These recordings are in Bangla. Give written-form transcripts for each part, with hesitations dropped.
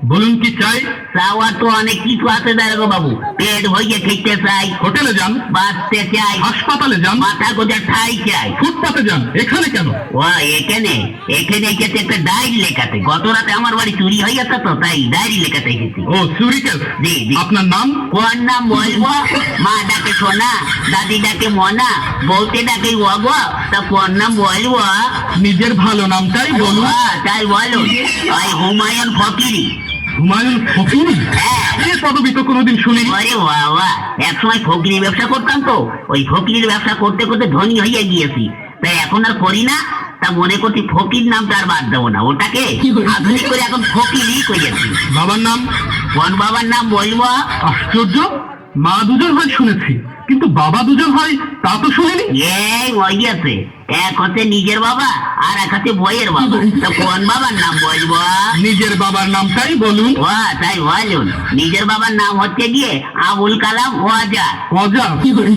বলুন কি চাই? চাওয়া তো অনেক কিছু আছে দারোগা বাবু। পেট ভরিয়ে খেতে চাই, হোটেলে যান, বাঁচতে চাই, হাসপাতালে যান, মাথা গোজার ঠাই চাই। ফুটপাতে যান, এখানে কেন? ও এখানে এখানে এসেছে একটা ডায়েরি লেখাতে। গত রাতে আমার বাড়ি চুরি হয়ে গেছে তো, তাই ডায়েরি লেখাতে এসেছি। ও চুরি কেস? জি জি। আপনার নাম? কোন নাম বলবো? মা ডাকে সোনা, দাদি ডাকে মনা, বউতে ডাকে অগ, তা কোন নাম বলবো? নিজের ভালো নামটাই বলুন। তাই বলো, ওই হুমায়ুন ফকিরি। হুমায়ুন ফকিরি? হ্যাঁ। এই পদবি তো কোনোদিন শুনিনি। আরে বাবা, এক সময় ফকিরি ব্যবসা করতাম তো, ওই ফকিরির ব্যবসা করতে করতে ধনী হয়ে গিয়েছি, তাই এখন আর করি না। তা মনে করছি ফকির নামটা আর বাদ দেবো না, ওটাকে আধুনিক করে এখন ফকিরই করেছি। বাবার নাম? কোন বাবার নাম বলবো? আশ্চর্য, মা দুজন হয় শুনেছি, কিন্তু বাবা দুজন হয় তা তো শুনিনি। এই ওই আছে, এক হচ্ছে নিজের বাবা আর এক হচ্ছে বইয়ের বাবা। তা কোন বাবার নাম বলবো? নিজের বাবার নামটাই বলুন। ও তাই বলুন, নিজের বাবার নাম হচ্ছে গিয়ে আবুল কালাম ওয়াজার। অজা?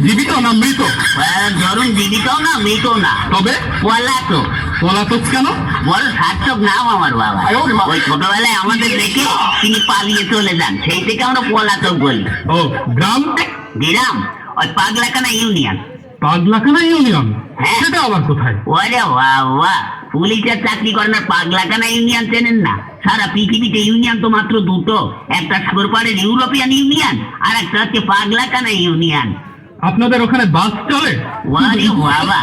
জীবিত না মৃত? ধরুন জীবিত না মৃত না, তবে পলাতক। পলাতক কেন? বড় সার্থক নাম আমার বাবা। ওই ছোটবেলায় আমাদের দেখে তিনি পালিয়ে চলে যান, সেই থেকে আমরা পলাতক বলি। ও গ্রাম? দিলাম ওই পাগলাখানা ইউনিয়ন। পাগলাখানা ইউনিয়ন? হ্যাঁ। সেটা আবার কোথায়? ওরে বাবা, পুলিশের চাকরি করেন আর পাগলাখানা ইউনিয়ন চেনেন না? সারা পৃথিবীতে ইউনিয়ন তো মাত্র দুটো, একটা সাগরপাড়ের ইউরোপিয়ান ইউনিয়ন আর একটা হচ্ছে পাগলাখানা ইউনিয়ন। আপনাদের ওখানে বাস চলে? ওরে বাবা,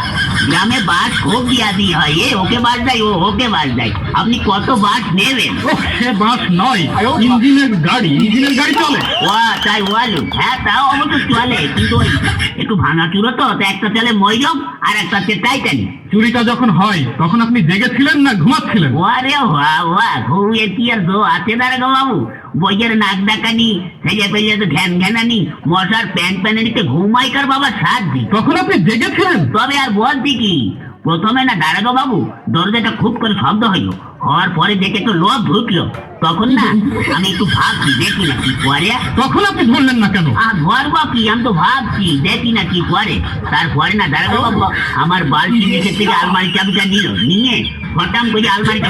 গ্রামে বাস খুব দিয়াদি হয়, এ ওকে বাস দেয়, ও ওকে বাস দেয়। আপনি কত বাস নেবেন? ও সে বাস নয়, ইঞ্জিনের গাড়ি। ইঞ্জিনের গাড়ি চলে? ও তাই বলুন। হ্যাঁ তাও অবশ্য চলে, কিন্তু ওই একটু ভাঙা চুরো তো, তা একটা চলে ময়রম আর একটা হচ্ছে টাইটানিক। চুরিটা যখন হয় তখন আপনি জেগেছিলেন না ঘুমাচ্ছিলেন? ওরে বাবা, ঘুমিয়ে কি আর জো আছে দাঁড়াগো বাবু? বইয়ের নাক ডাকানি, সেজে পেলে তো ঘ্যান ঘ্যানানি, মশার প্যান প্যানানিতে ঘুমাইকার বাবা সাজি। তখন আপনি জেগেছিলেন? তবে আর বলছি কি, প্রথমে না দাঁড়াগো বাবু দরজাটা খুব করে শব্দ হইলো, হওয়ার পরে দেখে একটু লোভ ঢুকলো, তখন না আমি একটু ভাবছি দেখি না কি পরে। তখন আপনি ধরলেন না কেন? ধরবো কি, আমি তো ভাবছি দেখি না কি পরে। তারপরে না দাঁড়াগো বাবু আমার বালতি নিচের থেকে আলমারি চাবিটা নিয়ে হঠাৎ করে আলমারিটা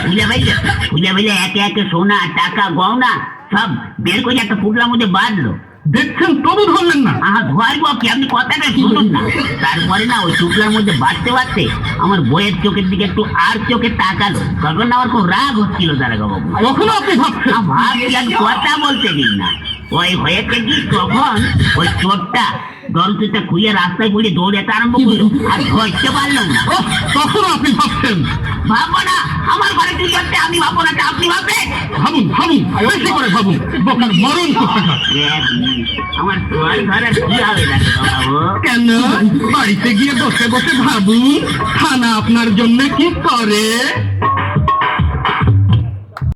খুলে ফেলে একে একে সোনা টাকা গহনা সব বের করে একটা পুটলার মধ্যে বাঁধলো। দেখছেন তবু ধরলেন না? ধরবো কি, আপনি কথাটা শুনুন না। তারপরে না ওই টুকলার মধ্যে বাঁধতে আমার বইয়ের চোখের দিকে একটু আর চোখে তাকালো, তখন না আমার খুব রাগ হচ্ছিল দাঁড়াগো বাবু। তখনও আপনি ভাবছেন? ভাবছি, আমি কথা বলতে দিন না। ওই হয়েছে কি, তখন ওই চোরটা দরজাটা খুলে রাস্তায় পড়ে দৌড়াতে আরম্ভ করলো, আর ধরতে পারলো না। ও তখনও আপনি ভাবছেন? ভাববো না, আমার ঘরে চুরি করতে আমি ভাববো না, তা আপনি ভাববেন? ভাবুন ভাবুন, বেশি করে ভাবুন, বোকার মরণ কোথাকার। আমার তোর ঘরে কি হবে দাঁড়াগো বাবু? কেন? বাড়িতে গিয়ে বসে বসে ভাবুন, থানা আপনার জন্য কি করে।